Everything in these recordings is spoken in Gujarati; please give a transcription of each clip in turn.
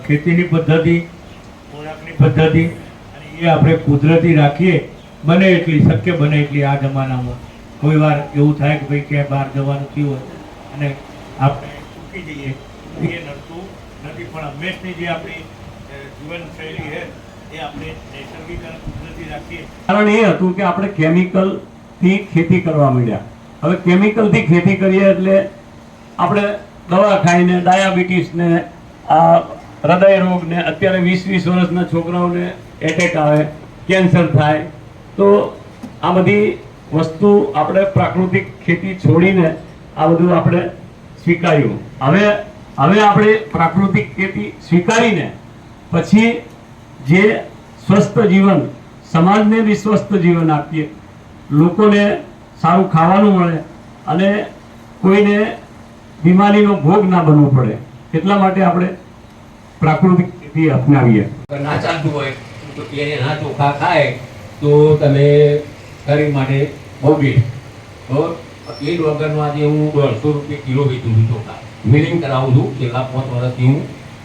ખેતીની પદ્ધતિ, ખોરાકની પદ્ધતિ અને એ આપણે કુદરતી રાખીએ બને એટલી, શક્ય બને એટલી. આ જમાનામાં કોઈ વાર એવું થાય કે ભાઈ ક્યાંય બહાર જવાનું થયું હોય અને આપણે ચૂકી જઈએ, એ નડતું નથી. પણ હંમેશની જે આપણી જીવનશૈલી છે એ આપણે નૈસર્ગિક અને કુદરતી રાખીએ. કારણ એ હતું કે આપણે કેમિકલથી ખેતી કરવા માંડ્યા. હવે કેમિકલથી ખેતી કરીએ એટલે આપણે દવા ખાઈને ડાયાબિટીસ ને આ હૃદય રોગ ને અત્યારે 20-20 વર્ષના છોકરાઓને એટેક આવે, કેન્સર થાય. તો આ બધી વસ્તુ આપણે પ્રાકૃતિક ખેતી છોડીને આ બધું આપણે સ્વીકાર્યું. હવે આપણે પ્રાકૃતિક ખેતી સ્વીકારીને પછી જે સ્વસ્થ જીવન, સમાજને બી સ્વસ્થ જીવન આપીએ, લોકોને સારું ખાવાનું મળે અને કોઈને બીમારીનો ભોગ ના બનવું પડે, એટલા માટે આપણે પ્રાકૃતિક ખેતી અપનાવીએ. ના ચાલતું હોય તો એને ના ચોખા ખાય તો તમે શરીર માટે બહુ બેસ્ટ. તો એ વગરનું આજે હું 150 રૂપિયા કિલો વેચું છું ચોખા. મિલિંગ કરાવું છું. છેલ્લા 5 વર્ષથી હું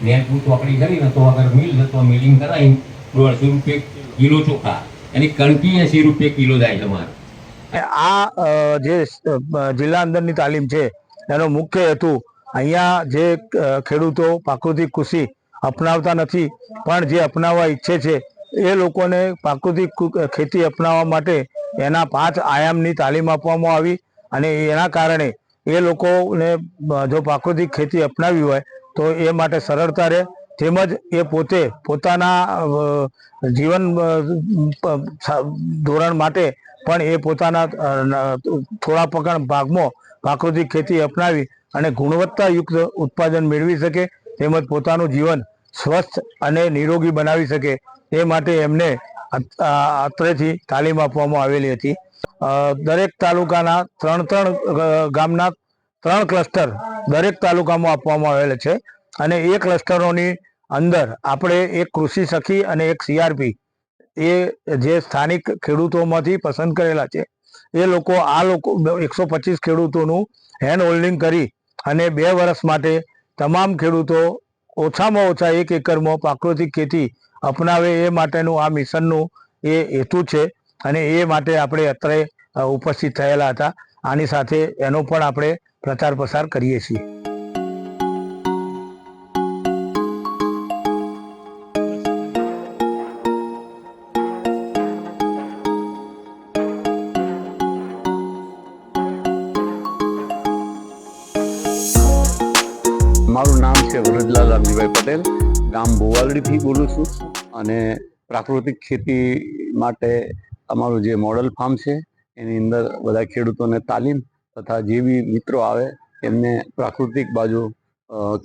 નેનપુર ચોકડી કરીને તો અગર મિલ તો મિલિંગ કરાવીને 150 રૂપિયા કિલો ચોખા, એની કણકી 80 રૂપિયા કિલો જાય છે મારે. આ જે જિલ્લા અંદરની તાલીમ છે એનો મુખ્ય હેતુ અહીંયા જે ખેડૂતો પ્રાકૃતિક કૃષિ અપનાવતા નથી પણ જે અપનાવવા ઈચ્છે છે એ લોકોને પ્રાકૃતિક ખેતી અપનાવવા માટે એના 5 આયામની તાલીમ આપવામાં આવી. અને એના કારણે એ લોકોને જો પ્રાકૃતિક ખેતી અપનાવી હોય તો એ માટે સરળતા રહે, તેમજ એ પોતે પોતાના જીવન ધોરણ માટે પણ એ પોતાના થોડા ભાગમાં પ્રાકૃતિક ખેતી અપનાવી અને ગુણવત્તાયુક્ત ઉત્પાદન મેળવી શકે, તેમજ પોતાનું જીવન સ્વસ્થ અને નિરોગી બનાવી શકે. એ માટે એમને અત્રેથી તાલીમ આપવામાં આવેલી હતી. દરેક તાલુકાના 3 ગામના 3 ક્લસ્ટર દરેક તાલુકામાં આપવામાં આવેલા છે અને એ ક્લસ્ટરોની અંદર આપણે એક કૃષિ સખી અને એક CRP એ જે સ્થાનિક ખેડૂતોમાંથી પસંદ કરેલા છે. એ લોકો 125 ખેડૂતોનું હેન્ડ હોલ્ડિંગ કરી અને 2 વર્ષ માટે તમામ ખેડૂતો ઓછામાં ઓછા 1 એકરમાં પ્રાકૃતિક ખેતી અપનાવે એ માટેનું આ મિશનનું એ હેતુ છે અને એ માટે આપણે અત્રે ઉપસ્થિત થયેલા હતા. આની સાથે એનો પણ આપણે પ્રચાર પ્રસાર કરીએ છીએ. મારું નામ છે વરદલાલ રામજીભાઈ પટેલ, ગામ ભુવાલડીથી બોલું છું અને પ્રાકૃતિક ખેતી માટે અમારું જે મોડલ ફાર્મ છે એની અંદર બધા ખેડૂતોને તાલીમ તથા જે બી મિત્રો આવે એમને પ્રાકૃતિક બાજુ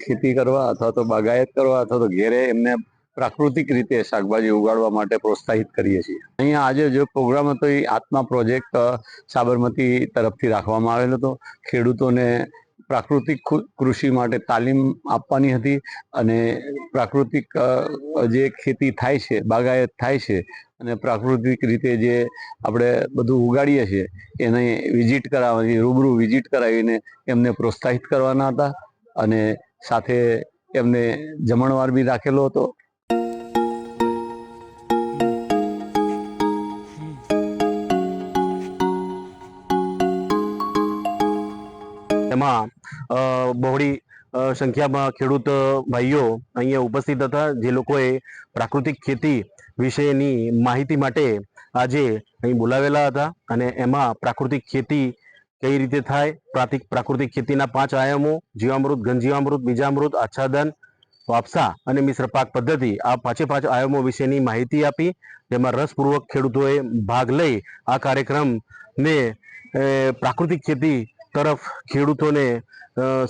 ખેતી કરવા અથવા તો બાગાયત કરવા અથવા તો ઘેરે એમને પ્રાકૃતિક રીતે શાકભાજી ઉગાડવા માટે પ્રોત્સાહિત કરીએ છીએ. અહીંયા આજે જે પ્રોગ્રામ હતો એ આત્મા પ્રોજેક્ટ સાબરમતી તરફથી રાખવામાં આવેલો હતો. ખેડૂતોને પ્રાકૃતિક કૃષિ માટે તાલીમ આપવાની હતી અને પ્રાકૃતિક જે ખેતી થાય છે, બાગાયત થાય છે અને પ્રાકૃતિક રીતે જે આપણે બધું ઉગાડીએ છીએ એને વિઝિટ કરાવવાની, રૂબરૂ વિઝિટ કરાવીને એમને પ્રોત્સાહિત કરવાના હતા અને સાથે એમને જમણવાર બી રાખેલો હતો. એમાં બહોળી સંખ્યામાં ખેડૂત ભાઈઓ અહીંયા ઉપસ્થિત હતા, જે લોકોએ પ્રાકૃતિક ખેતી વિશેની માહિતી માટે આજે અહીં બોલાવેલા હતા. અને એમાં પ્રાકૃતિક ખેતી કઈ રીતે થાય, પ્રાકૃતિક ખેતીના 5 આયામો, જીવામૃત, ઘનજીવામૃત, બીજામૃત, આચ્છાદન, વાપસા અને મિશ્ર પાક પદ્ધતિ, આ 5 આયામો વિશેની માહિતી આપી. જેમાં રસપૂર્વક ખેડૂતોએ ભાગ લઈ આ કાર્યક્રમને પ્રાકૃતિક ખેતી તરફ ખેડૂતોને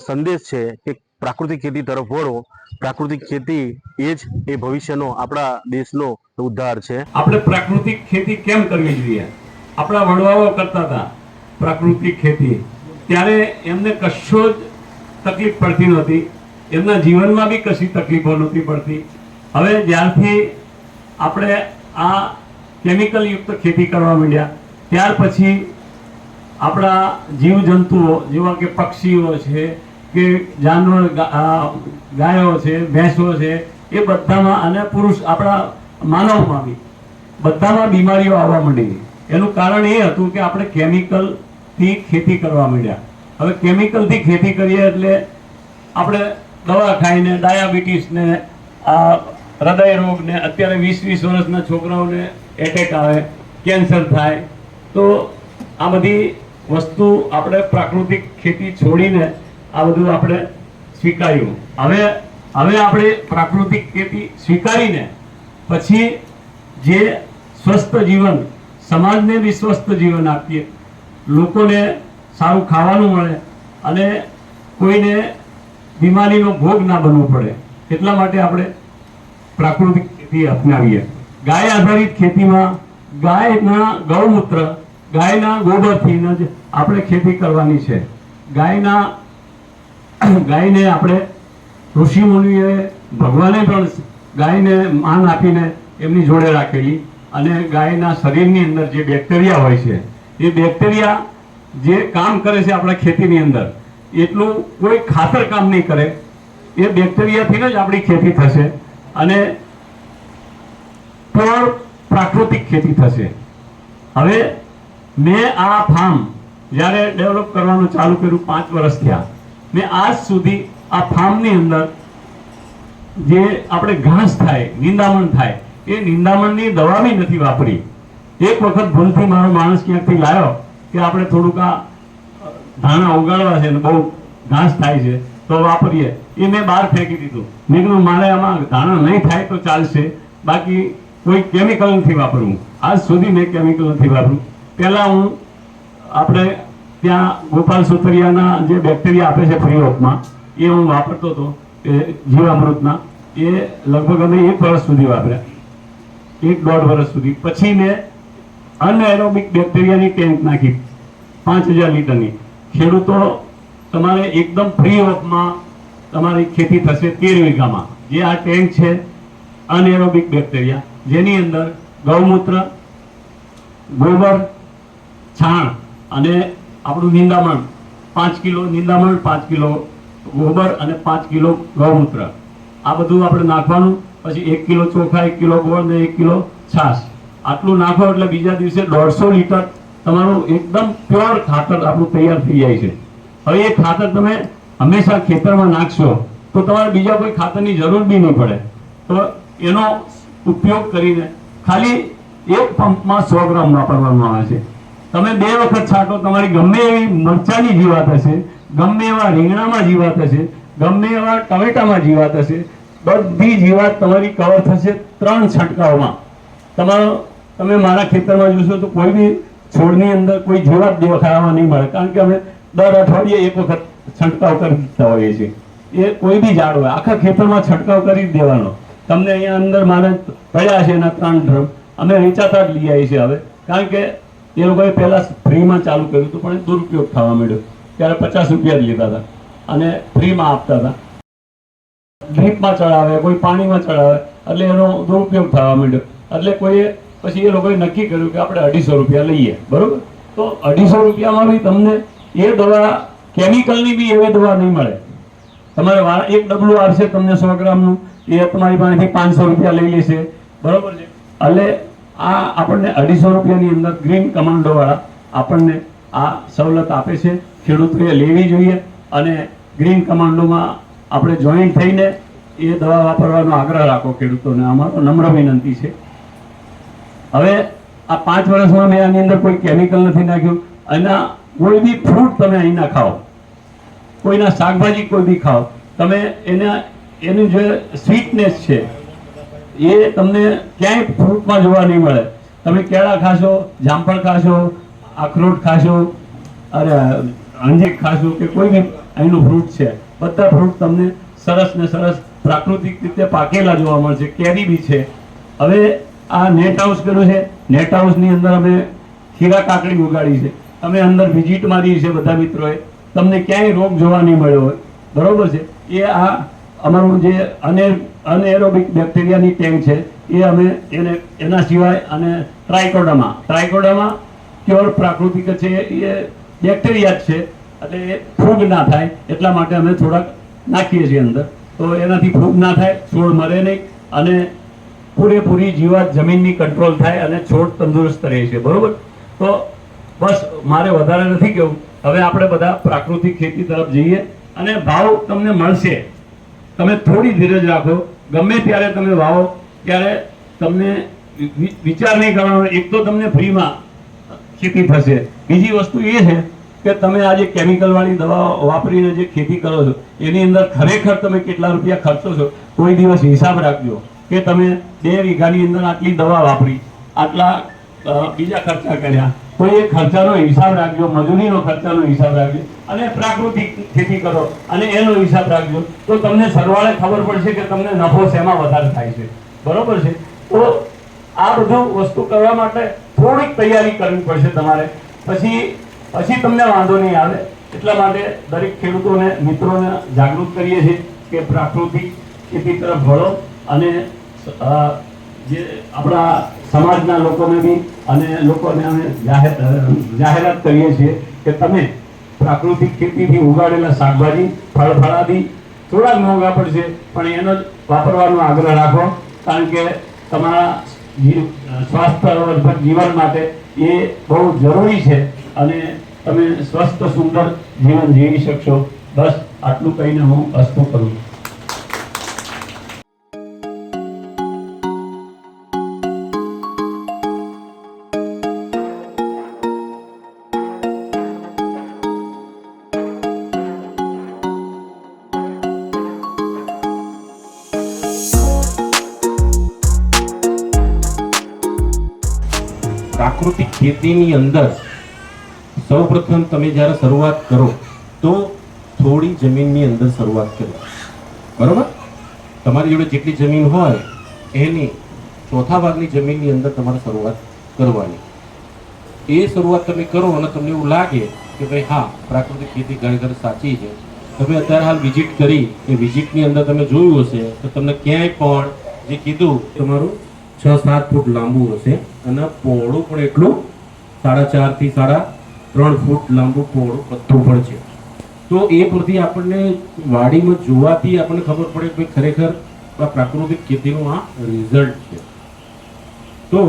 સંદેશ છે કે પ્રાકૃતિક ખેતી તરફ વળો. પ્રાકૃતિક ખેતી એ જ એ ભવિષ્યનો આપણા દેશનો ઉદ્ધાર છે. આપણે પ્રાકૃતિક ખેતી કેમ કરવી જોઈએ? આપણા વડવાઓ કરતા હતા પ્રાકૃતિક ખેતી, ત્યારે એમને કશો જ તકલીફ પડતી નહોતી, એમના જીવનમાં બી કશી તકલીફો નહોતી પડતી. હવે જ્યારથી આપણે આ કેમિકલ યુક્ત ખેતી કરવા માંડ્યા ત્યાર પછી આપણા જીવજંતુઓ જેવા કે પક્ષીઓ છે કે જાનવર ગાયો છે, ભેંસો છે, એ બધામાં અને પુરુષ આપણા માનવમાં બી બધામાં બીમારીઓ આવવા માંડી. એનું કારણ એ હતું કે આપણે કેમિકલથી ખેતી કરવા માંડ્યા. હવે કેમિકલથી ખેતી કરીએ એટલે આપણે દવા ખાઈને ડાયાબિટીસ ને આ હૃદય રોગ ને અત્યારે 20-20 વર્ષના છોકરાઓને એટેક આવે, કેન્સર થાય. તો આ બધી વસ્તુ આપણે પ્રાકૃતિક ખેતી છોડીને આ બધું આપણે સ્વીકાર્યું. હવે આપણે પ્રાકૃતિક ખેતી સ્વીકારીને પછી જે સ્વસ્થ જીવન, સમાજને બી સ્વસ્થ જીવન આપીએ, લોકોને સારું ખાવાનું મળે અને કોઈને બીમારીનો ભોગ ના બનવો પડે, એટલા માટે આપણે પ્રાકૃતિક ખેતી અપનાવીએ. ગાય આધારિત ખેતીમાં ગાયના ગૌમૂત્ર, ગાયના ગોબરથી જ આપણે ખેતી કરવાની છે. ગાયને આપણે ઋષિ મુનિએ, ભગવાને પણ ગાયને માન આપીને એમની જોડે રાખેલી. અને ગાયના શરીરની અંદર જે બેક્ટેરિયા હોય છે, એ બેક્ટેરિયા જે કામ કરે છે આપણા ખેતીની અંદર, એટલું કોઈ ખાતર કામ નહીં કરે. એ બેક્ટેરિયાથી જ આપણી ખેતી થશે અને પ્યોર પ્રાકૃતિક ખેતી થશે. હવે મેં આ ફાર્મ જ્યારે ડેવલપ કરવાનું ચાલુ કર્યું 5 વર્ષ થયા, મેં આજ સુધી આ ફાર્મની અંદર જે આપણે ઘાસ થાય, નિંદામણ થાય, એ નિંદામણની દવા બી નથી વાપરી. એક વખત ભૂલથી મારો માણસ ક્યાંકથી લાવ્યો કે આપણે થોડુંક આ ધાણા ઉગાડવા છે ને બહુ ઘાસ થાય છે તો વાપરીએ, એ મેં બહાર ફેંકી દીધું. મેં કીધું મારે આમાં ધાણા નહીં થાય તો ચાલશે, બાકી કોઈ કેમિકલ નથી વાપરવું. આજ સુધી મેં કેમિકલ નથી વાપર્યું. પહેલાં હું આપણે ત્યાં ગોપાલ સુતરિયાના જે બેક્ટેરિયા આપે છે ફ્રી ઓફમાં, એ હું વાપરતો હતો, જીવામૃતના. એ લગભગ અમે 1 વર્ષ સુધી વાપર્યા, 1-1.5 વર્ષ સુધી. પછી મેં અનએરોબિક બેક્ટેરિયાની ટેન્ક નાખી 5000 લીટરની. ખેડૂતો તમારે એકદમ ફ્રી ઓફમાં તમારી ખેતી થશે 13 વીઘામાં. જે આ ટેન્ક છે અનએરોબિક બેક્ટેરિયા, જેની અંદર ગૌમૂત્ર, ગોબર, છાણ અને આપણું નિંદામણ, 5 કિલો નિંદામણ, 5 કિલો ગોબર અને 5 કિલો ગૌમૂત્ર, આ બધું આપણે નાખવાનું. પછી 1 કિલો ચોખા, 1 કિલો ગોળ ને 1 કિલો છાશ, આટલું નાખો એટલે બીજા દિવસે 150 લીટર તમારું એકદમ પ્યોર ખાતર આપણું તૈયાર થઈ જાય છે. હવે એ ખાતર તમે હંમેશા ખેતરમાં નાખશો તો તમારે બીજા કોઈ ખાતરની જરૂર બી નહીં પડે. તો એનો ઉપયોગ કરીને ખાલી એક પંપમાં 100 ગ્રામ વાપરવામાં આવે છે. તમે 2 વખત છાંટો, તમારી ગમે એવી મરચાની જીવાત હશે, ગમે એવા રીંગણામાં જીવાત હશે, ગમે એવા ટમેટામાં જીવાત હશે, બધી જીવાત તમારી કવર થશે 3 છંટકાવમાં. તમે મારા ખેતરમાં જોશો તો કોઈ બી છોડની અંદર કોઈ જીવાત દેખાવા નહીં મળે, કારણ કે અમે દર અઠવાડિયે 1 વખત છંટકાવ કરી દીધા હોઈએ છીએ. એ કોઈ બી ઝાડ હોય આખા ખેતરમાં છંટકાવ કરી જ દેવાનો. તમને અહીંયા અંદર મારે પડ્યા છે એના 3 ડ્રમ અમે વેચાતા જ લઈ આવીએ છીએ હવે, કારણ કે એ લોકોએ પહેલાં ફ્રીમાં ચાલુ કર્યું હતું પણ દુરુપયોગ થવા માંડ્યો. ત્યારે 50 રૂપિયા જ લેતા હતા અને ફ્રીમાં આપતા હતા. ડ્રીપમાં ચડાવે, કોઈ પાણીમાં ચડાવે, એટલે એનો દુરુપયોગ થવા માંડ્યો. એટલે કોઈએ પછી એ લોકોએ નક્કી કર્યું કે આપણે 250 રૂપિયા લઈએ, બરોબર. તો 250 રૂપિયામાં બી તમને એ દવા, કેમિકલની બી એવી દવા નહીં મળે. તમારે એક ડબલું આવશે તમને 100 ગ્રામનું, એ તમારી પાસેથી 500 રૂપિયા લઈ લેશે, બરોબર છે. એટલે આ આપણને 250 રૂપિયાની અંદર ગ્રીન કમાન્ડો વાળા આપણને આ સવલત આપે છે. ખેડૂતોએ લેવી જોઈએ અને ગ્રીન કમાન્ડોમાં આપણે જોઈન્ટ થઈને એ દવા વાપરવાનો આગ્રહ રાખો ખેડૂતોને, અમારો નમ્ર વિનંતી છે. હવે આ 5 વર્ષમાં મેં આની અંદર કોઈ કેમિકલ નથી નાખ્યું. એના કોઈ બી ફ્રૂટ તમે અહીંના ખાઓ, કોઈના શાકભાજી કોઈ બી ખાઓ, તમે એની જે સ્વીટનેસ છે એ તમને ક્યાંય ફ્રૂટમાં જોવા નહીં મળે. તમે કેળા ખાશો, જામફળ ખાશો, અખરોટ ખાશો, અંજીર ખાશો કે કોઈ બી અહીંનું ફ્રૂટ છે, બધા ફ્રૂટ તમને સરસ ને સરસ પ્રાકૃતિક રીતે પાકેલા જોવા મળશે. કેરી બી છે. હવે આ નેટ હાઉસ કર્યું છે, નેટ હાઉસની અંદર અમે ખીરા કાકડી ઉગાડી છે. અમે અંદર વિઝિટ મારી છે બધા મિત્રોએ, તમને ક્યાંય રોગ જોવા નહીં મળ્યો હોય, બરોબર છે. એ આ અમારું જે અનએરોબિક બેક્ટેરિયાની ટેન્ક છે એ અમે એના સિવાય અને ટ્રાઇકોડર્મા પ્યોર પ્રાકૃતિક છે, એ બેક્ટેરિયા જ છે એટલે એ ફૂગ ના થાય એટલા માટે અમે થોડાક નાખીએ છીએ અંદર, તો એનાથી ફૂગ ના થાય, છોડ મરે નહીં અને પૂરેપૂરી જીવાત જમીનની કંટ્રોલ થાય અને છોડ તંદુરસ્ત રહે છે. બરોબર? તો બસ મારે વધારે નથી કહેવું. હવે આપણે બધા પ્રાકૃતિક ખેતી તરફ જઈએ અને ભાવ તમને મળશે. તમે થોડી ધીરજ રાખો. ગમે ત્યારે તમે વાવો ત્યારે તમને વિચાર નહીં કરવાનો. એક તો તમને ફ્રીમાં ખેતી થશે, બીજી વસ્તુ એ છે કે તમે આ જે કેમિકલ વાળી દવાઓ વાપરીને જે ખેતી કરો છો એની અંદર ખરેખર તમે કેટલા રૂપિયા ખર્ચો છો કોઈ દિવસ હિસાબ રાખજો કે તમે 2 વીઘાની અંદર આટલી દવા વાપરી, આટલા બીજા ખર્ચા કર્યા, તો એ ખર્ચાનો હિસાબ રાખજો, મજૂરીનો ખર્ચાનો હિસાબ રાખજો અને પ્રાકૃતિક ખેતી કરો અને એનો હિસાબ રાખજો, તો તમને સરવાળે ખબર પડશે કે તમને નફો શેમાં વધારે થાય છે. બરોબર છે? તો આ બધું વસ્તુ કરવા માટે થોડીક તૈયારી કરવી પડશે તમારે, પછી તમને વાંધો નહીં આવે. એટલા માટે દરેક ખેડૂતોને, મિત્રોને જાગૃત કરીએ છીએ કે પ્રાકૃતિક ખેતી તરફ વળો અને જે આપણા સમાજના લોકોને બી અને લોકોને અમે જાહેરાત કરીએ છીએ કે તમે પ્રાકૃતિક ખેતીથી ઉગાડેલા શાકભાજી, ફળફળાદી થોડાક મોંઘા પડશે પણ એનો જ વાપરવાનો આગ્રહ રાખો, કારણ કે તમારા સ્વાસ્થ્યવર્ધક જીવન માટે એ બહુ જરૂરી છે અને તમે સ્વસ્થ સુંદર જીવન જીવી શકશો. બસ આટલું કહીને હું અસ્તુ કરું. પ્રાકૃતિક ખેતીની અંદર સૌપ્રથમ તમે જ્યારે શરૂઆત કરો તો થોડી જમીનની અંદર શરૂઆત કરો. બરોબર? તમારી જોડે જેટલી જમીન હોય એની ચોથા ભાગની જમીનની અંદર તમારે શરૂઆત કરવાની. એ શરૂઆત તમે કરો અને તમને એવું લાગે કે ભાઈ હા, પ્રાકૃતિક ખેતી ખરેખર સાચી છે, તમે અત્યારે હાલ વિઝિટ કરી, એ વિઝિટની અંદર તમે જોયું હશે તો તમને ક્યાંય પણ જે કીધું તમારું 6-7 ફૂટ લાંબુ હશે અને પહોળું પણ એટલું 4.5 થી 3.5 ફૂટ લાંબુ પહોળું પથ્થું પણ છે. તો એ પરથી આપણને વાડીમાં જોવાથી આપણને ખબર પડે કે ખરેખર આ પ્રાકૃતિક ખેતીનું આ રિઝલ્ટ છે. તો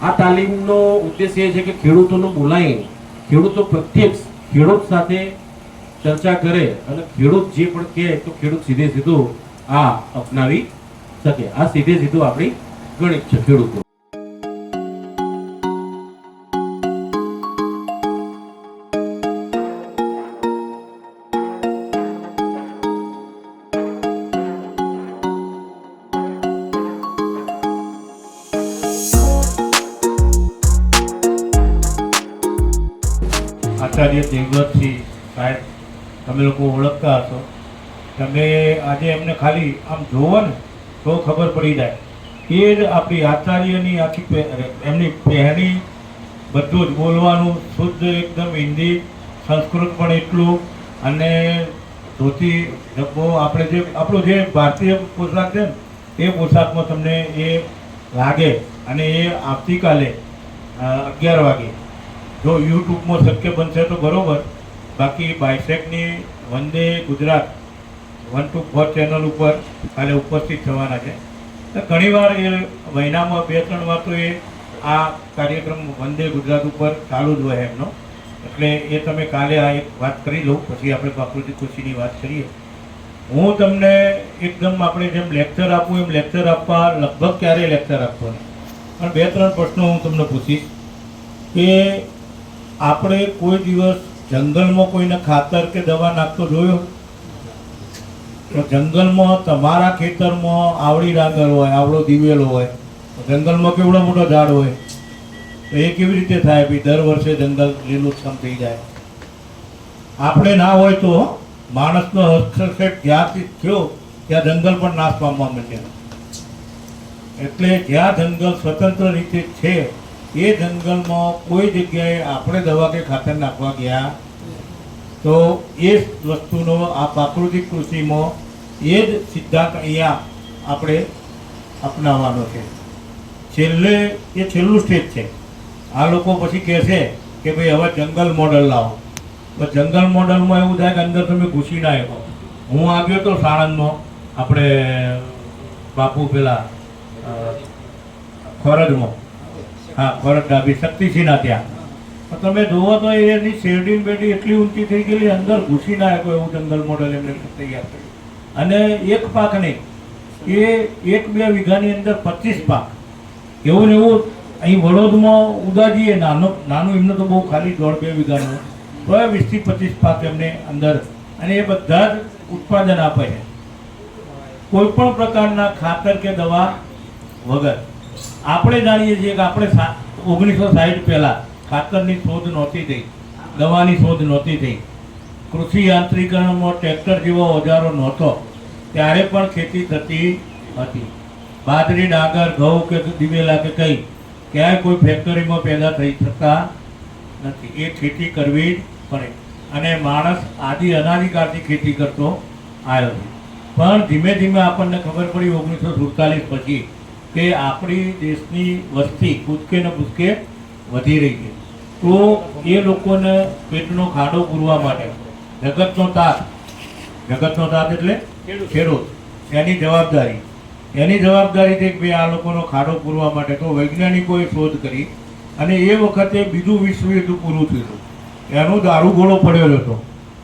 આ તાલીમનો ઉદ્દેશ એ છે કે ખેડૂતોને બોલાવીને ખેડૂતો પ્રત્યક્ષ ખેડૂત સાથે ચર્ચા કરે અને ખેડૂત જે પણ કહે તો ખેડૂત સીધે સીધું આ અપનાવી શકે. આ સીધે સીધું આપણી ગણિત છે ખેડૂતો. આચાર્ય દેવવ્રતસિંહ સાહેબ તમે લોકો ઓળખતા હશો. તમે આજે એમને ખાલી આમ જોવો ને તો ખબર પડી જાય. એ જ આપણી આચાર્યની આખી એમની પહેણી, બધું જ બોલવાનું શુદ્ધ એકદમ હિન્દી, સંસ્કૃત પણ એટલું, અને ધોતી ડબ્બો આપણે જે આપણો જે ભારતીય પોશાક છે ને એ પોશાકમાં તમને એ લાગે. અને એ આવતીકાલે 11 વાગે જો યુટ્યુબમાં શક્ય બનશે તો બરાબર, બાકી બાયસેકની વંદે ગુજરાત 1-4 ચેનલ ઉપર કાલે ઉપસ્થિત થવાના છે. તો ઘણીવાર એ મહિનામાં 2-3 વાર તો એ આ કાર્યક્રમ વંદે ગુજરાત ઉપર ચાલુ જ હોય એમનો. એટલે એ તમે કાલે આ એક વાત કરી લઉં, પછી આપણે પ્રાકૃતિક કૃષિની વાત કરીએ. હું તમને એકદમ આપણે જેમ લેક્ચર આપું એમ લેક્ચર આપવા લગભગ ક્યારેય લેક્ચર આપતો નહીં, પણ 2-3 પ્રશ્નો હું તમને પૂછીશ કે આપણે કોઈ દિવસ જંગલમાં કોઈને ખાતર કે દવા નાખતો જોયો? તો જંગલમાં તમારા ખેતરમાં આવડી ડાંગર હોય, આવડો દિવેલો હોય, જંગલમાં કેવડો મોટો ઝાડ હોય, તો એ કેવી રીતે થાય ભાઈ દર વર્ષે જંગલ લીલુંછમ થઈ જાય? આપણે ના હોય તો માણસનો હસ્તક્ષેપ જ્યાંથી થયો ત્યાં જંગલ પણ નાશ પામવા માંડ્યા. એટલે જ્યાં જંગલ સ્વતંત્ર રીતે છે એ જંગલમાં કોઈ જગ્યાએ આપણે દવા કે ખાતર નાખવા ગયા તો એ વસ્તુનો આ પ્રાકૃતિક કૃષિમાં એ જ સિદ્ધાંત અહીંયા આપણે અપનાવવાનો છે. છેલ્લે એ છેલ્લું સ્ટેજ છે. આ લોકો પછી કહેશે કે ભાઈ હવે જંગલ મોડલ લાવો. પણ જંગલ મોડલમાં એવું થાય કે અંદર તમે ઘૂસી ના શકો. હું આવ્યો તો સાણંદમાં, આપણે બાપુ પેલા ખોરડમાં, હા ખોરડ ડાબી શક્તિસિંહના ત્યાં, પણ તમે જુઓ તો એની શેરડી બેડી એટલી ઊંચી થઈ ગયેલી, અંદર ઘૂસી ના શકો એવું જંગલ મોડલ એમને તૈયાર કર્યું. અને એક પાક નહીં, એ 1-2 વીઘાની અંદર 25 પાક, એવું ને એવું. અહીં વડોદમાં ઉદાજીએ નાનું એમને તો બહુ ખાલી 1.5-2 વીઘાનું, તો 20 થી 25 પાક એમને અંદર, અને એ બધા જ ઉત્પાદન આપે છે કોઈ પણ પ્રકારના ખાતર કે દવા વગર. આપણે જાણીએ છીએ કે આપણે 1960 પહેલાં ખાતરની શોધ નહોતી થઈ, દવાની શોધ નહોતી થઈ, કૃષિ યાંત્રિકરણમાં ટ્રેક્ટર જેવો ઓજારો નહોતો, ત્યારે પણ ખેતી થતી હતી. બાજરી, ડાંગર, ઘઉં કે દિવેલા કે કંઈ ક્યાંય કોઈ ફેક્ટરીમાં પેદા થઈ શકતા નથી. એ ખેતી કરવી જ પડે. અને માણસ આદિ અનાદિકાળથી ખેતી કરતો આવ્યો છે. પણ ધીમે ધીમે આપણને ખબર પડી 1947 પછી કે આપણી દેશની વસ્તી કૂદકે ને ભૂસકે વધી રહી છે. તો એ લોકોને પેટનો ખાડો પૂરવા માટે જગતનો તાત એટલે ખેડૂત, એની જવાબદારી છે કે ભાઈ આ લોકોનો ખાડો પૂરવા માટે તો વૈજ્ઞાનિકોએ શોધ કરી. અને એ વખતે બીજું વિશ્વ યુદ્ધ પૂરું થયું, એનો દારૂગોળો પડેલો હતો.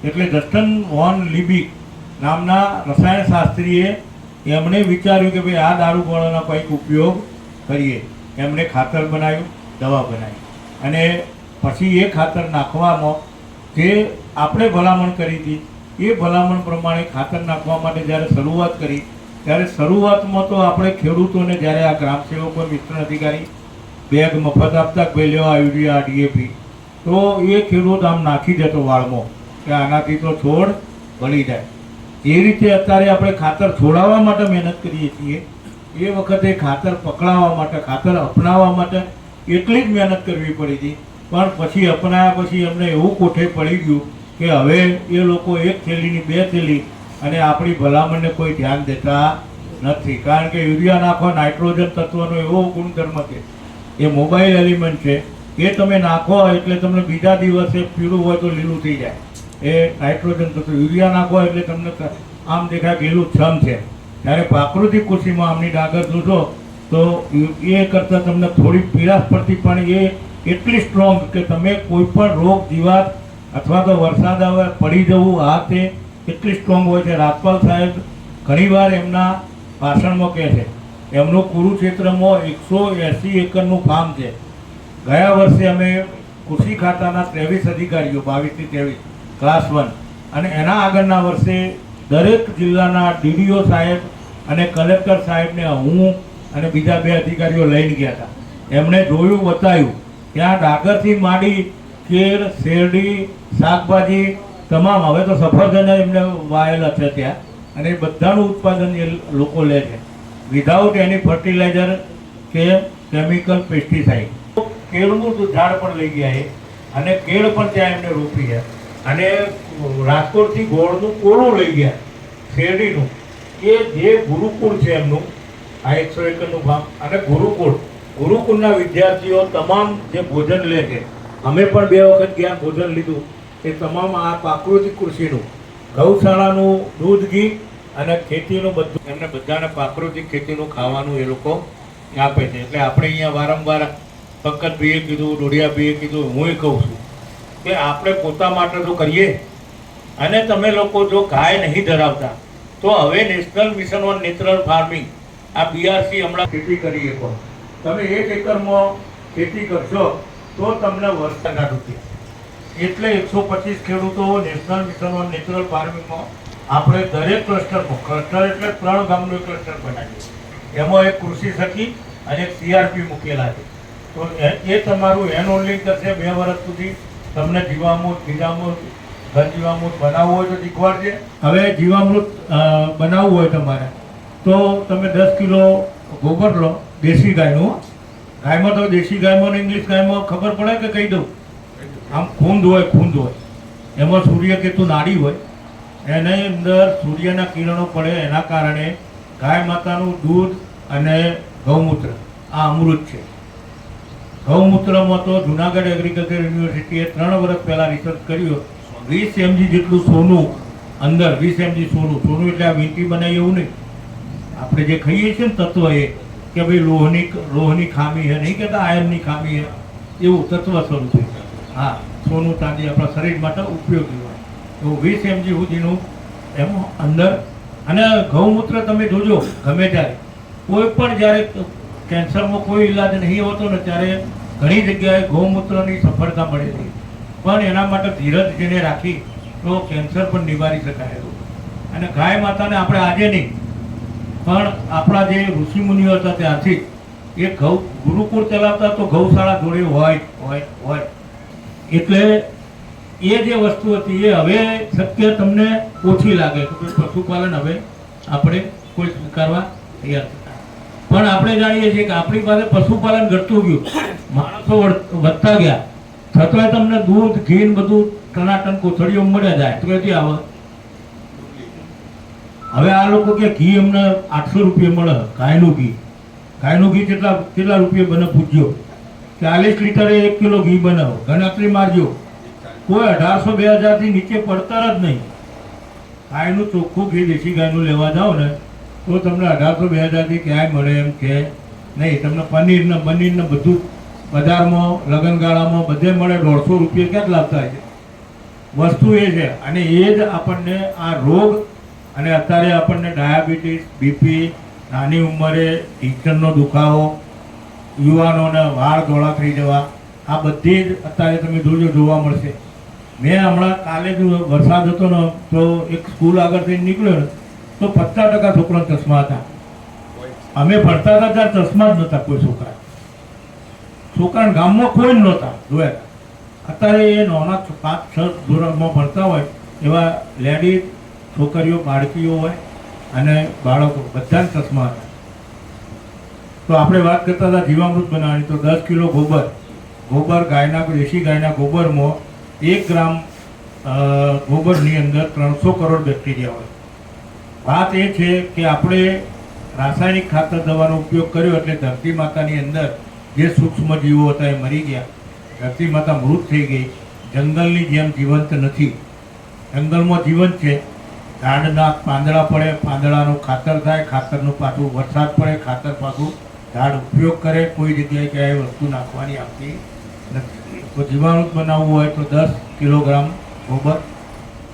એટલે જસ્ટન વોન લિબિક નામના રસાયણશાસ્ત્રીએ એમણે વિચાર્યું કે ભાઈ આ દારૂગોળાનો કંઈક ઉપયોગ કરીએ. એમણે ખાતર બનાવ્યું, દવા બનાવી, અને પછી એ ખાતર નાખવામાં જે આપણે ભલામણ કરી હતી એ ભલામણ પ્રમાણે ખાતર નાખવા માટે જ્યારે શરૂઆત કરી, ત્યારે શરૂઆતમાં તો આપણે ખેડૂતોને જ્યારે આ ગ્રામસેવકો મિત્ર અધિકારી બેગ મફત આપતા કે ભાઈ લેવા યુરિયા DAP, તો એ ખેડૂત આમ નાખી જતો વાળમાં કે આનાથી તો છોડ બળી જાય. એ રીતે અત્યારે આપણે ખાતર છોડાવવા માટે મહેનત કરીએ છીએ, એ વખતે ખાતર પકડાવવા માટે, ખાતર અપનાવવા માટે એટલી જ મહેનત કરવી પડી હતી. પણ પછી અપનાવ્યા પછી એમને એવું કોઠે પડી ગયું કે હવે એ લોકો 1 થેલીની 2 થેલી, અને આપણી ભલામણને કોઈ ધ્યાન દેતા નથી. કારણ કે યુરિયા નાખવા નાઇટ્રોજન તત્વનો એવો ગુણધર્મ છે, એ મોબાઈલ એલિમેન્ટ છે, એ તમે નાખો એટલે તમને બીજા દિવસે પીળું હોય તો લીલું થઈ જાય. એ નાઇટ્રોજન તત્વ. યુરિયા નાખો એટલે તમને આમ દેખાય કે લીલું છમ છે. ત્યારે પ્રાકૃતિક કૃષિમાં આમની ડાગર જોશો તો એ કરતાં તમને થોડી પીળાશ પડતી, પણ એ એટલી સ્ટ્રોંગ કે તમે કોઈ પણ રોગ જીવાત અથવા તો વરસાદ આવે પડી જવું, આ તે એટલી સ્ટ્રોંગ હોય છે. રાજપાલ સાહેબ ઘણીવાર એમના ભાષણમાં કહે છે, એમનું કુરુક્ષેત્રમાં 180 એકરનું ફાર્મ છે. ગયા વર્ષે અમે કૃષિ ખાતાના 23 અધિકારીઓ, 22 થી 23 ક્લાસ 1, અને એના આગળના વર્ષે દરેક જિલ્લાના DDO સાહેબ અને કલેક્ટર સાહેબને હું અને બીજા 2 અધિકારીઓ લઈને ગયા હતા. એમણે જોયું, બતાવ્યું, ત્યાં ડાગરથી માંડી કેળ, શેરડી, શાકભાજી તમામ, હવે તો સફરજન એમને વાયેલા છે ત્યાં, અને એ બધાનું ઉત્પાદન એ લોકો લે છે વિધાઉટ એની ફર્ટિલાઇઝર કે કેમિકલ પેસ્ટિસાઇડ. કેળનું ઝાડ પણ લઈ ગયા છે, અને કેળ પણ ત્યાં એમને રોપી છે. અને રાજકોટથી ગોળનું કોળું લઈ ગયા, શેરડીનું. એ જે ગુરુકુળ છે એમનું, આ 100 એકરનું ફાર્મ, અને ગુરુકુળના વિદ્યાર્થીઓ તમામ જે ભોજન લે છે, અમે પણ 2 વખત ગયા ભોજન લીધું, એ તમામ આ પ્રાકૃતિક કૃષિનું, ગૌશાળાનું દૂધ, ઘી અને ખેતીનું બધું, એમને બધાને પ્રાકૃતિક ખેતીનું ખાવાનું એ લોકો આપે છે. એટલે આપણે અહીંયા વારંવાર પંકજભાઈએ કીધું, ડોડિયાભાઈએ કીધું, હું કહું છું કે આપણે પોતા માટે તો કરીએ. અને તમે લોકો જો ગાય નહીં ધરાવતા તો હવે national mission on natural farming, આ BRC હમણાં ખેતી કરી શકો. તમે 1 એકરમાં ખેતી કરશો તો તમને વર્ષના રૂપિયા. એટલે 125 ખેડૂતો નેશનલ મિશન ઓન નેચરલ ફાર્મિંગમાં આપણે દરેક ક્લસ્ટરમાં, ક્લસ્ટર એટલે 3 ગામનું એક ક્લસ્ટર બનાવ્યું, એમાં એક કૃષિ સખી અને એક CRP મૂકેલા છે. તો એ તમારું એનરોલિંગ કરશે 2 વર્ષ સુધી. તમને જીવામૃત, બીજામૃત, ઘન જીવામૃત બનાવવું હોય તો શીખવાડશે. હવે જીવામૃત બનાવવું હોય તમારે તો તમે 10 કિલો ગોબર લો, દેશી ગાયનું. ગાયમાં તો દેશી ગાયમાં ઇંગ્લિશ ગાયમાં ખબર પડે કે કહી દઉં? આમ ખૂંદ હોય, એમાં સૂર્યકેતુ નાડી હોય, એની અંદર સૂર્યના કિરણો પડે, એના કારણે ગાય માતાનું દૂધ અને ગૌમૂત્ર આ અમૃત છે. ગૌમૂત્રમાં તો જુનાગઢ એગ્રીકલ્ચર યુનિવર્સિટીએ 3 વર્ષ પહેલાં રિસર્ચ કર્યું 20 mg જેટલું સોનું અંદર, 20 mg સોનું એટલે આ વીંટી બનાવી એવું નહીં. આપણે જે ખાઈએ છીએ ને તત્વ એ કે ભાઈ લોહની ખામી છે, નહીં કહેતા આયર્નની ખામી છે, એવું તત્વ સ્વરૂપે હા સોનું ચાંદી આપણા શરીર માટે ઉપયોગી હોય. તો 20 mg સુધીનું એમાં અંદર. અને ગૌમૂત્ર તમે જોજો ગમે ત્યારે, કોઈ પણ જ્યારે કેન્સરમાં કોઈ ઈલાજ નહીં હોતો ને ત્યારે ઘણી જગ્યાએ ગૌમૂત્રની સફળતા મળેલી. પણ એના માટે ધીરજ જેને રાખી તો કેન્સર પણ નિવારી શકાય. અને ગાય માતાને આપણે આજે નહીં પણ આપણા જે ઋષિમુનિઓ હતા ત્યારથી એ ગુરુકુળ ચલાવતા તો ગૌશાળા જોડે હોય. એટલે એ જે વસ્તુ હતી એ હવે શક્ય તમને ઓછી લાગે કે પશુપાલન હવે આપણે કોઈ સ્વીકારવા તૈયાર થતા. પણ આપણે જાણીએ છીએ કે આપણી પાસે પશુપાલન ઘટતું ગયું, માણસો વધતા ગયા, છતાંય તમને દૂધ ઘી બધું ટનાટન કોથળીઓ મળ્યા જાય તો ક્યાંથી આવે? હવે આ લોકો કે ઘી અમને 800 રૂપિયા મળે, ગાયનું ઘી કેટલા રૂપિયા બને પૂછજો. 40 લીટરે 1 કિલો ઘી બનાવો, ગણતરી મારજો. કોઈ 1800-2000 થી નીચે પડતર જ નહીં. ગાયનું ચોખ્ખું ઘી દેશી ગાયનું લેવા જાઓ ને તો તમને 1800-2000 થી ક્યાંય મળે એમ કે નહીં. તમને પનીર બધું બજારમાં લગનગાળામાં બધે મળે. 150 રૂપિયા ક્યાં જ લાભ થાય છે? વસ્તુ એ છે. અને એ જ આપણને આ રોગ, અને અત્યારે આપણને ડાયાબિટીસ, બીપી, નાની ઉંમરે ઢીંચણનો દુખાવો, યુવાનોને વાળ ધોળા થઈ જવા, આ બધી જ અત્યારે તમે જોવા મળશે. મેં હમણાં કાલે જ વરસાદ હતો ને તો એક સ્કૂલ આગળ થઈને નીકળ્યો ને તો 50% છોકરાને ચશ્મા હતા. અમે ભણતા હતા ત્યારે ચશ્મા જ નહોતા કોઈ છોકરાને ગામમાં કોઈ જ નહોતા જોયા. અત્યારે એ નાના 5-6 ધોરણમાં ભણતા હોય એવા લેડીઝ છોકરીઓ, બાળકીઓ હોય અને બાળકો બધાને ચશ્મા હતા. તો આપણે વાત કરતા હતા જીવામૃત બનાવવાની, તો 10 કિલો ગોબર ગાયના, દેશી ગાયના ગોબરમાં 1 ગ્રામ ગોબરની અંદર 300 કરોડ બેક્ટેરિયા હોય. વાત એ છે કે આપણે રાસાયણિક ખાતર દવાનો ઉપયોગ કર્યો એટલે ધરતી માતાની અંદર જે સૂક્ષ્મ જીવો હતા એ મરી ગયા. ધરતી માતા મૃત થઈ ગઈ. જંગલની જેમ જીવંત નથી. જંગલમાં જીવંત છે. ઝાડના પાંદડા પડે, પાંદડાનું ખાતર થાય, ખાતરનું પાછું વરસાદ પડે, ખાતર પાછું ઝાડ ઉપયોગ કરે. કોઈ જગ્યાએ ક્યાંય વસ્તુ નાખવાની આવતી નથી. તો જીવામૃત બનાવવું હોય તો 10 કિલોગ્રામ ગોબર,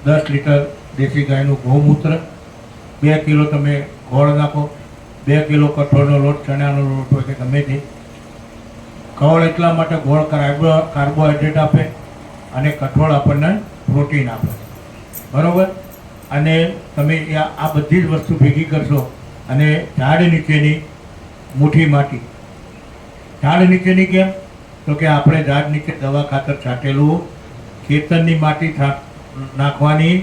10 લીટર દેશી ગાયનું ગૌમૂત્ર, 2 કિલો તમે ગોળ નાખો, 2 કિલો કઠોળનો લોટ, ચણાનો લોટ હોય કે ગમે તે. ગોળ એટલા માટે ગોળ કાર્બોહાઈડ્રેટ આપે અને કઠોળ આપણને પ્રોટીન આપે, બરોબર. અને તમે આ બધી જ વસ્તુ ભેગી કરશો અને ઝાડ નીચેની મુઠ્ઠી માટી. ઝાડ નીચેની કેમ? તો કે આપણે ઝાડ નીચે દવા ખાતર છાંટેલું, ખેતરની માટી નાખવાની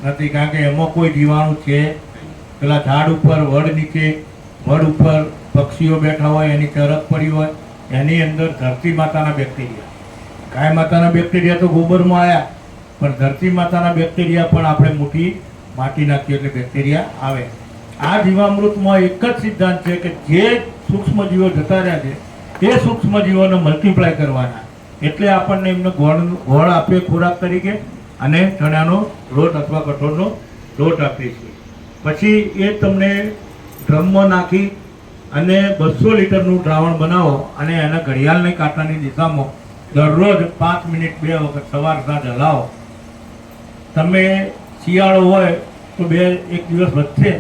નથી, કારણ કે એમાં કોઈ જીવાણું છે. પેલા ઝાડ ઉપર, વડ ઉપર પક્ષીઓ બેઠા હોય, એની ચરક પડી હોય, એની અંદર ધરતી માતાના બેક્ટેરિયા. ગાય માતાના બેક્ટેરિયા તો ગોબરમાં આવ્યા, પણ ધરતી માતાના બેક્ટેરિયા પણ આપણે મુઠ્ઠી માટી નાખીએ એટલે બેક્ટેરિયા આવે. આ જીવામૃતમાં એક જ સિદ્ધાંત છે કે જે સૂક્ષ્મ જીવો જતા રહ્યા છે એ સૂક્ષ્મ જીવોને મલ્ટીપ્લાય કરવાના. એટલે આપણને એમને ગોળ આપીએ ખોરાક તરીકે અને ચણાનો લોટ અથવા કઠોળનો લોટ આપીએ છીએ. પછી એ તમને ડ્રમમાં નાખી અને 200 લીટરનું દ્રાવણ બનાવો અને એના ઘડિયાળની કાંટાની દિશામાં દરરોજ 5 મિનિટ 2 વખત સવાર સાંજ હલાવો. તમે શિયાળો હોય તો 1 દિવસ વધશે,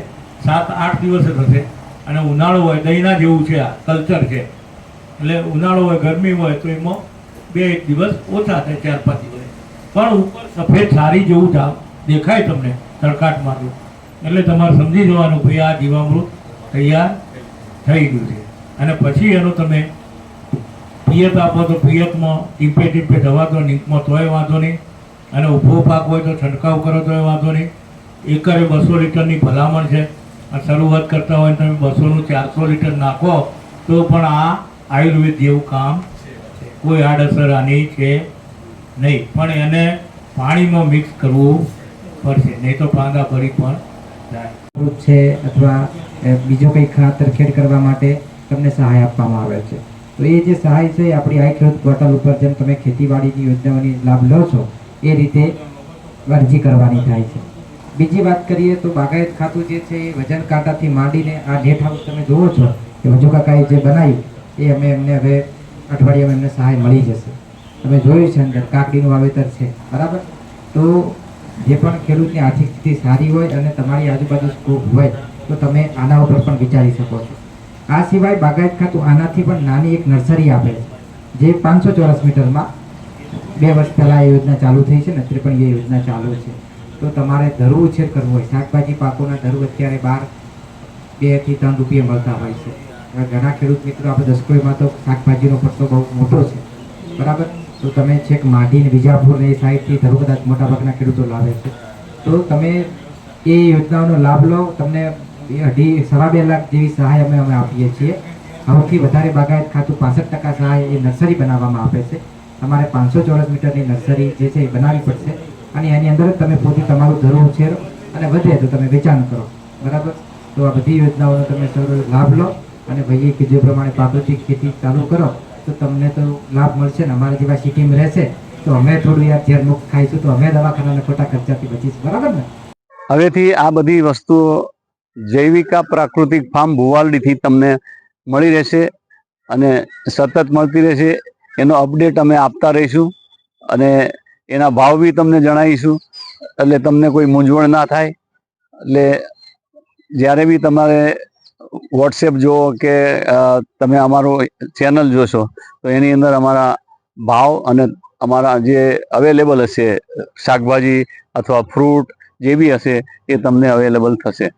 7-8 દિવસે થશે. અને ઉનાળો હોય, દહીંના જેવું છે આ કલ્ચર છે. એટલે ઉનાળો હોય, ગરમી હોય તો એમાં 2-1 દિવસ ઓછા થાય, 4-5 દિવસ. પણ ઉપર સફેદ સારી જેવું દેખાય તમને તડકાટમાં. એટલે તમારે સમજી જવાનું ભાઈ આ જીવામૃત તૈયાર થઈ ગયું છે. અને પછી એનો તમે પિયત આપો તો પિયતમાં ટીપે દવા તો નીકમાં તોય વાંધો નહીં. અને ઊભો પાક હોય તો છંટકાવ કરો તોય વાંધો નહીં. એકરે 200 લીટરની ભલામણ છે. શરૂઆત કરતા હોય તમે 200નું 400 લીટર નાખો તો પણ આ આયુર્વેદ જેવું કામ છે. કોઈ આડઅસર આની છે નહીં. પણ એને પાણીમાં મિક્સ કરવું પડશે, નહીં તો પાંદા ભરી પણ જાય છે અથવા બીજો કંઈ ખાતર ખેડ કરવા માટે તમને સહાય આપવામાં આવે છે. તો એ જે સહાય છે આપણી આઈ ખેડૂત પોર્ટલ ઉપર જેમ તમે ખેતીવાડીની યોજનાઓની લાભ લો છો એ રીતે અરજી કરવાની થાય છે. બીજી વાત કરીએ તો બાગાયત ખાતું જે છે એ વજન કાંટાથી માંડીને આ નેટ હાઉસ તમે જુઓ છો કે વજુ કાકાએ જે બનાવ્યું એ અમે એમને હવે અઠવાડિયામાં એમને સહાય મળી જશે. તમે જોયું છે અંદર કાકડીનું વાવેતર છે, બરાબર. તો જે પણ ખેડૂતની આર્થિક સ્થિતિ સારી હોય અને તમારી આજુબાજુ સ્કોપ હોય તો તમે આના ઉપર પણ વિચારી શકો છો. આ સિવાય બાગાયત ખાતું આનાથી પણ નાની એક નર્સરી આપે છે, જે 500 ચોરસ મીટરમાં 2 વર્ષ પહેલાં એ યોજના ચાલુ થઈ છે ને અત્યારે પણ એ યોજના ચાલુ છે. તો તમારે ધરું ઉછેર કરવો હોય, શાકભાજી પાકોના ધરું અત્યારે 2 થી 3 રૂપિયા મળતા હોય છે. હવે ઘણા ખેડૂત મિત્રો આપણે દસકોઈમાં તો શાકભાજીનો પટ્ટો બહુ મોટો છે, બરાબર. તો તમે છેક માઢી ને વિજાપુર ને એ સાઈડથી ધરું કદાચ મોટાભાગના ખેડૂતો લાવે છે. તો તમે એ યોજનાઓનો લાભ લો. તમને 2.5 લાખ જેવી સહાય અમે આપીએ છીએ. સૌથી વધારે બાગાયત ખાતું 65% સહાય એ નર્સરી બનાવવામાં આપે છે. તમારે 500 ચોરસ મીટરની નર્સરી જે છે એ બનાવવી પડશે અને એની અંદર જ તમે પોતે તમારું ધરું ઉછેરો અને વધે તો તમે વેચાણ કરો, બરાબર. તો આ બધી યોજનાઓનો તમે સૌ લાભ લો અને ભાઈએ કે જે પ્રમાણે પ્રાકૃતિક ખેતી ચાલુ કરો તો તમને તો લાભ મળશે ને. અમારા જેવા સિટીમાં રહેશે તો અમે થોડું યાર ઝેર મુક્ત ખાઈશું તો અમે દવાખાનાના ખોટા ખર્ચાથી બચીશું, બરાબર ને. હવેથી આ બધી વસ્તુઓ જૈવિકા પ્રાકૃતિક ફાર્મ ભુવાલડીથી તમને મળી રહેશે અને સતત મળતી રહેશે. એનો અપડેટ અમે આપતા રહીશું અને એના ભાવ બી તમને જણાવીશું, એટલે તમને કોઈ મૂંઝવણ ના થાય. એટલે જ્યારે બી તમારે વોટ્સએપ જુઓ કે તમે અમારું ચેનલ જોશો તો એની અંદર અમારા ભાવ અને અમારા જે અવેલેબલ હશે શાકભાજી અથવા ફ્રૂટ જે બી હશે એ તમને અવેલેબલ થશે.